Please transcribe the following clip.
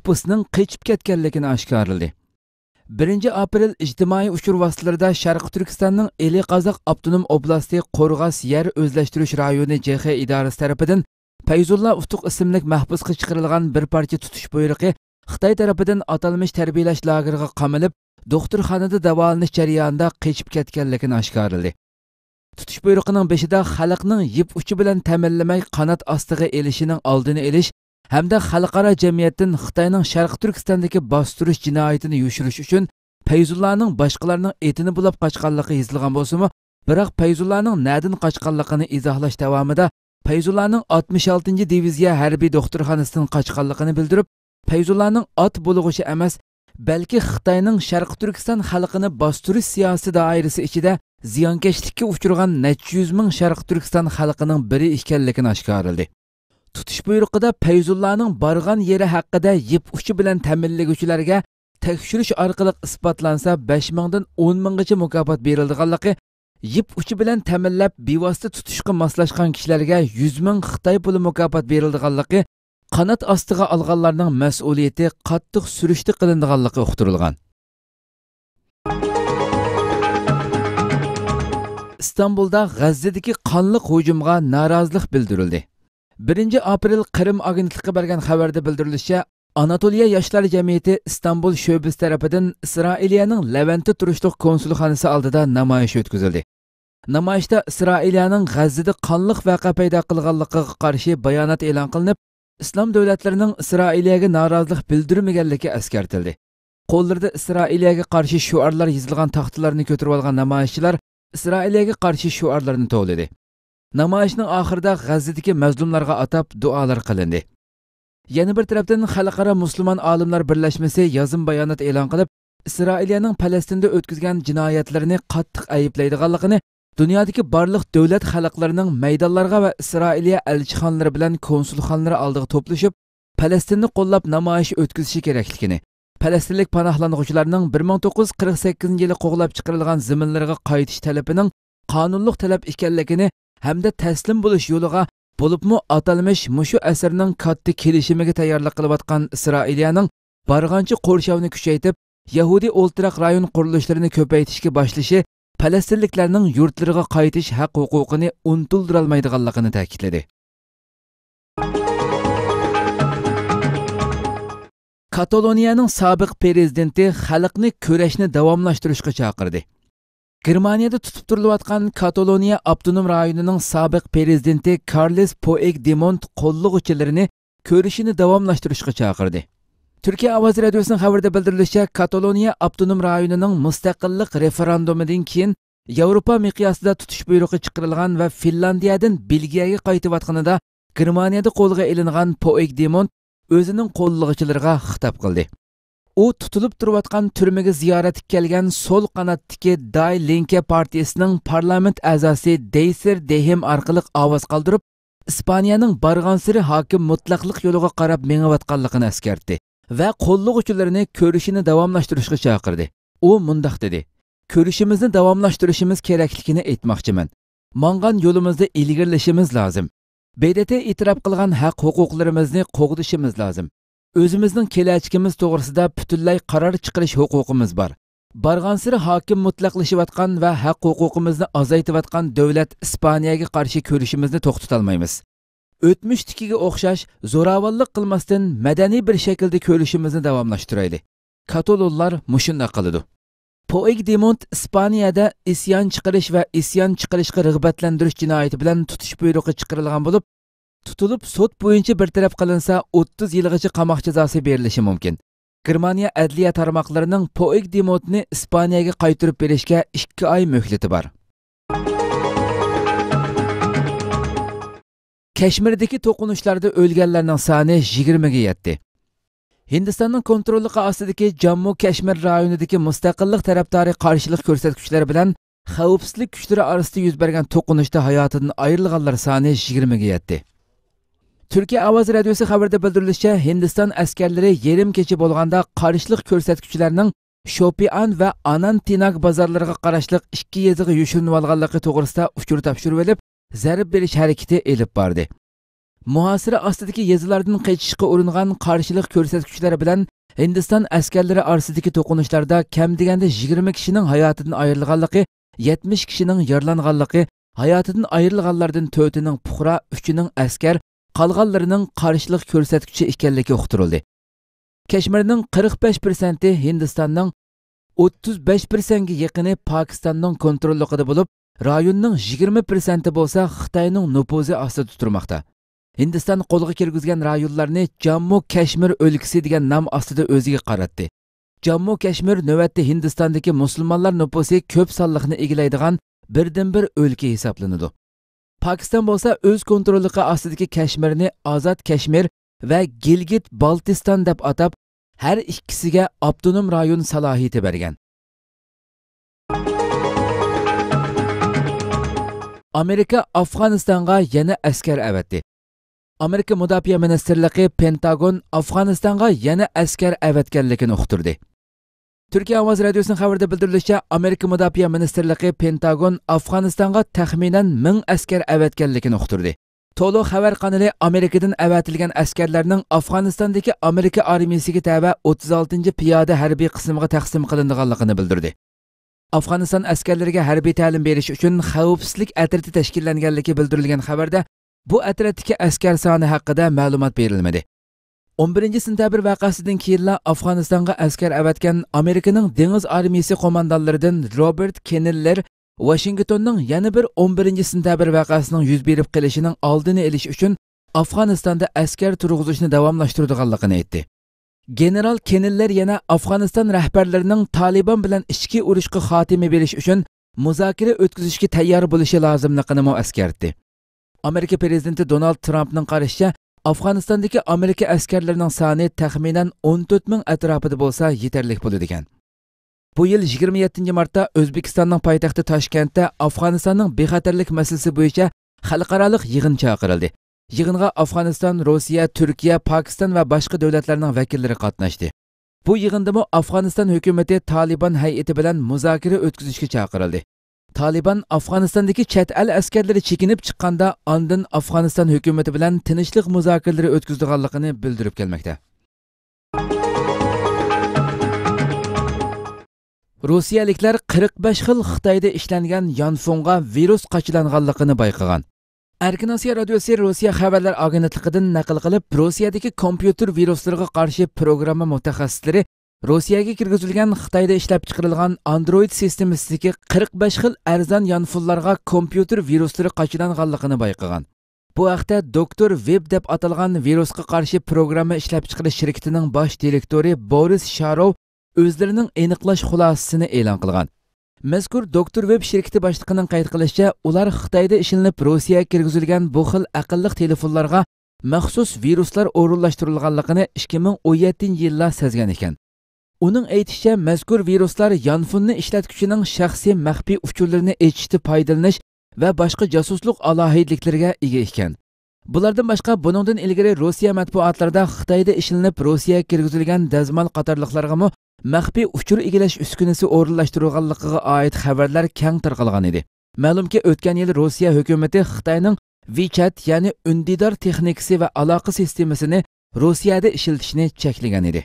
mahbusning qochib ketganligini oshkorladi. 1 aprel ijtimoiy uchur vositalarida Sharq Turkistonning Eli Qozoq Avtonom oblasti Qo'rg'os yer o'zlashtirish rayoni JX idorasi tarafidan Fayzulla Utuq ismli mahbusga chiqarilgan bir parcha tutish buyrug'i Xitoy tarafidan atalmış tarbiyalash lageriga qamalib, doktorxonada davolanish jarayonida qochib ketganligini oshkorladi. Tutish buyrug'ining beshida xalqning yip uchi bilan ta'minlamay qanot ostiga elishining oldini olish hamda xalqaro jamiyatdan Xitoyning Sharq Turkistondagi bostirish jinoyatini yushirish uchun Fayzullaning boshqalarning etini bulab qochganligi yozilgan bo'lsa-mu, biroq Fayzullaning nadin qochganligini izohlash davomida Fayzullaning 66-diviziya harbiy doktorxonasidan qochganligini bildirib, Fayzullaning ot bo'lug'ishi emas, balki Xitoyning Sharq Turkiston xalqini bostirish siyosiy doirasi ichida ziyonkashlikka uchragan necha yuz ming Sharq Turkiston xalqining biri ekanligini oshkorladi. Tutish buyrug'ida Fayzullaning borgan yeri haqida yip uchi bilan ta'minlaguvchilarga tekshirish orqali isbotlansa 5 mingdan 10 minggacha mukofot berilganligi, yip uchi bilan ta'minlab bevosita tutishga moslashgan kishilarga 100 ming Xitoy puli mukofot berilganligi, qanot ostiga olganlarning mas'uliyati qattiq surishti qilinganligi uqtirilgan. İstanbul'da G'azzadagi qonli hujumga norozilik bildirildi. 1 aprel Qrim agentligi bergan xabarda bildirilishicha, Anatoliya yoshlar jamiyati İstanbul sho'basi tarafidan Isroiliyaning Levantda turishliq konsulxonasi oldida namoyish o'tkazildi. Namoyishda Isroiliyaning G'azzada qonli vaqa paydo qilganligiga qarshi bayonot e'lon qilinib, islom davlatlarining Isroiliyaga norozilik bildirmaganligi eskartildi. Qo'llarida Isroiliyaga qarshi shuarlar yozilgan taxtalarni ko'tarib olgan namoyishchilar Isroiliyaga qarshi shuarlarni to'ladi. Namoyishning oxirida G'azzadagi mazlumlarga atab duolar qilindi. Yana bir tarafdan xalqaro musulmon olimlar birlashmasi yozim bayonot e'lon qilib, Isroiliyaning Falastinda o'tkazgan jinoyatlarini qattiq ayblaydiganligini, dunyodagi barliq davlat xalqlarining maydonlarga va Isroiliya elchixonalari bilan konsulxonalari oldiga to'plashib, Falastinni qo'llab namoyish o'tkazishi kerakligini, Falastinlik panohlanuvchilarning 1948-yili qo'g'lab chiqarilgan zaminlariga qaytish talabining qonunliq talab ekanligini hamda taslim bo'lish yo'liga bo'libmi atalmish mushu asrning katta kelishimiga tayyorlik qilayotgan Isroiliyaning barg'ancha qo'rshovni kuchaytirib, Yahudi o'ltiraq rayon qurilishlarini ko'paytirishga boshlashi Falastinliklarning yurtlariga qaytish haq-huquqini unutildirolmaydiganligini ta'kidladi. Kataloniyaning sobiq prezidenti xalqni kurashni davomlashtirishga chaqirdi. Germaniyada tutib turilayotgan Kataloniya avtonom rayonining sobiq prezidenti Carles Puigdemont qo'llovchilarini ko'rishini davomlashtirishga chaqirdi. Turkiya ovoz radiosining xabarida bildirilishicha, Kataloniya avtonom rayonining mustaqillik referendumidan keyin Yevropa miqyosida tutish buyrug'i chiqarilgan va Finlandiyadan Belgiyaga qaytayotganida Germaniyada qo'lga ilingan Puigdemont o'zining qo'llovchilariga xitob qildi. U tutilib turayotgan turmaga ziyoratga kelgan so'l qanotdagi Die Linke partiyasining parlament a'zosi Deyser Dehem orqali ovoz qoldirib, Ispaniyaning barg'ansiri hokim mutlaqlik yo'liga qarab mengayotganligini eskartdi va qo'llovchilarini ko'rishini davomlashtirishga chaqirdi. U mundaq dedi: "Ko'rishimizni davomlashtirishimiz kerakligini aytmoqchiman. Mangan yo'limizda ilgirlashimiz lozim. BDT e'tirof qilgan haq-huquqlarimizni qo'g'dishimiz lozim. O'zimizning kelajagimiz to'g'risida butunlay qaror chiqarish huquqimiz bor. Barg'ansiri hokim mutlaqlashayotgan va haq-huquqimizni azaytayotgan davlat Ispaniyaga qarshi ko'rishimizni to'xtata olmaymiz. O'tmishdagiga o'xshash zo'ravonlik qilmasdan madaniy bir shaklda ko'rishimizni davomlashtiraylik." Katalonlar mushunda qiladi. Puigdemont Ispaniyada isyon chiqarish va isyon chiqarishga rag'batlantirish jinoyati bilan tutish buyrug'i chiqarilgan bo'lib, tutilib sud bo'yicha bir taraf qilinsa 30 yilgacha qamoq jazosi berilishi mumkin. Germaniya adliya tarmoqlarining Puigdemontni Ispaniyaga qaytarib berishga 2 oy muhlati bor. Kashmirdagi to'qinishlarda o'lganlarning soni 20 ga yetdi. Hindistonning kontrolligi ostidagi Jammu Kashmir rayonidagi mustaqillik tarafdori qarshilik ko'rsatuvchilari bilan xavfsizlik kuchlari orasida yuz bergan to'qinishda hayotidan ayrilganlar soni 20 ga yetdi. Turkiya ovoz radiosi xabarida bildirilishicha, Hindiston askarlari yarim kecha bo'lganda qarshilik ko'rsatuvchilarining Shopian va Anantnag bozorlariga qarashliq 2 yeziga yushirinib olganligi to'g'risida uchur topshirib olib, zarb berish harakati elib bordi. muhasira ostidagi yezilardan qaytishga uringan qarshilik ko'rsatkichlar bilan Hindiston askarlari orasidagi to'qinishlarda kam deganda 20 kishining hayotidan ayrilganligi, 70 kishining yaralanganligi, hayotidan ayrilganlardan 4'ning puhra, 3'ning askar, qolganlarining qarshilik ko'rsatkichi ekanligi uqtirildi. Kashmirning 45% Hindistonning 35%ga yaqini Pokistonning kontrolligida bo'lib, rayonning 20% bo'lsa Xitoyning nufuzi ostida turmoqda. Hindiston qo'lga kirgizgan rayonlarni Jammu Kashmir o'lkasi degan nom ostida o'ziga qaratdi. Jammu Kashmir navbatda Hindistondagi musulmonlar nufuzi ko'p sonliqni egallaydigan birdan-bir o'lka hisoblanadi. Pokiston bo'lsa o'z kontrolligi ostidagi Kashmirni Ozod Kashmir va Gilgit-Baltiston deb atab, har ikkisiga avtonom rayon salohiyati bergan. Amerika Afg'onistonga yana askar avatdi. Amerika Mudofaa Ministrligi Pentagon Afg'onistonga yana askar avatganligini uqtirdi. Turkiya ovoz radiosining xabarida bildirilishicha, Amerika Mudofaa Ministrligi Pentagon Afg'onistonga taxminan 1000 askar avatganligini uqtirdi. To'liq xabar qanali Amerikadan avatilgan askarlarning Afg'onistondagi Amerika armiyasiga tava 36 piyoda harbiy qismiga taqsim qilinganligini bildirdi. Afg'oniston askarlariga harbiy ta'lim berish uchun xavfsizlik atriti tashkillanganligi bildirilgan xabarda bu atratdagi askar soni haqida ma'lumot berilmadi. 11 sentabr vaqasidan keyin Afg'onistonga askar avatgan Amerikaning dengiz armiyasi qo'mondonlaridan Robert Kenneller Washingtonning yana bir 11 sentabr vaqasining yuz berib qolishining oldini olish uchun Afg'onistonda askar turg'izishni davomlashtiradiganligini aytdi. General Kenneller yana Afg'oniston rahbarlarining Taliban bilan ichki urushga xotima berish uchun muzokara o'tkazishga tayyor bo'lishi lozimligini eskartdi. Amerika prezidenti Donald Trumpning qarashicha, Afg'onistondagi Amerika askarlarining soni taxminan 14 ming atrofida bo'lsa yetarli bo'ladi ekan. Bu yil 27 martda O'zbekistonning poytaxti Toshkentda Afg'onistonning bexatarlik masalasi bo'yicha xalqaro yig'in chaqirildi. Yig'inga Afg'oniston, Rossiya, Turkiya, Pokiston va boshqa davlatlarning vakillari qatnashdi. Bu yig'inda Afg'oniston hukumati Taliban hay'ati bilan muzokara o'tkazishga chaqirildi. Taliban Afg'onistondagi chet el askarlari chekinib chiqqanda ondan Afg'oniston hukumati bilan tinchlik muzokaralari o'tkazganligini bildirib kelmoqda. Rossiyaliklar 45 xil Xitoyda ishlangan yanfonga virus qachilanganligini bayqagan. Erkin Osiyo radiosi Rossiya xabarlar agentligidan naql qilib, Rossiyadagi kompyuter viruslariga qarshi programma mutaxassislari Rossiyaga kirgizilgan Xitoyda ishlab chiqarilgan Android sistemasidagi 45 xil arzon yanfonlarga kompyuter viruslari qachilanganligini bayqagan. Bu haqda Dr. Web deb atalgan virusga qarshi programma ishlab chiqarish shirkatining bosh direktori Boris Sharov o'zlarining aniqlash xulosasini e'lon qilgan. Mazkur Dr. Web shirkati boshlig'ining qayd qilishicha, ular Xitoyda ishlanib Rossiyaga kirgizilgan bu xil aqlli telefonlarga maxsus viruslar o'rinlashtirilganligini 2017-yilda sezgan ekan. Uning aytishicha, mazkur viruslar yanfunni ishlatuvchining shaxsiy maxfiy uchurlarini echishda foydalanish va boshqa josuslik alohidliklariga ega ekan. Bulardan boshqa buningdan ilgari Rossiya matbuotlarida Xitoyda ishlanib Rossiyaga kirgizilgan dazmol qatorliqlarga maxfiy uchur egallash uskunasi o'rinlashtirilganligiga oid xabarlar keng tarqalgan edi. Ma'lumki, o'tgan yil Rossiya hukumati Xitoyning WeChat, ya'ni undidor texnikasi va aloqa sistemasini Rossiyada ishlatishni cheklagan edi.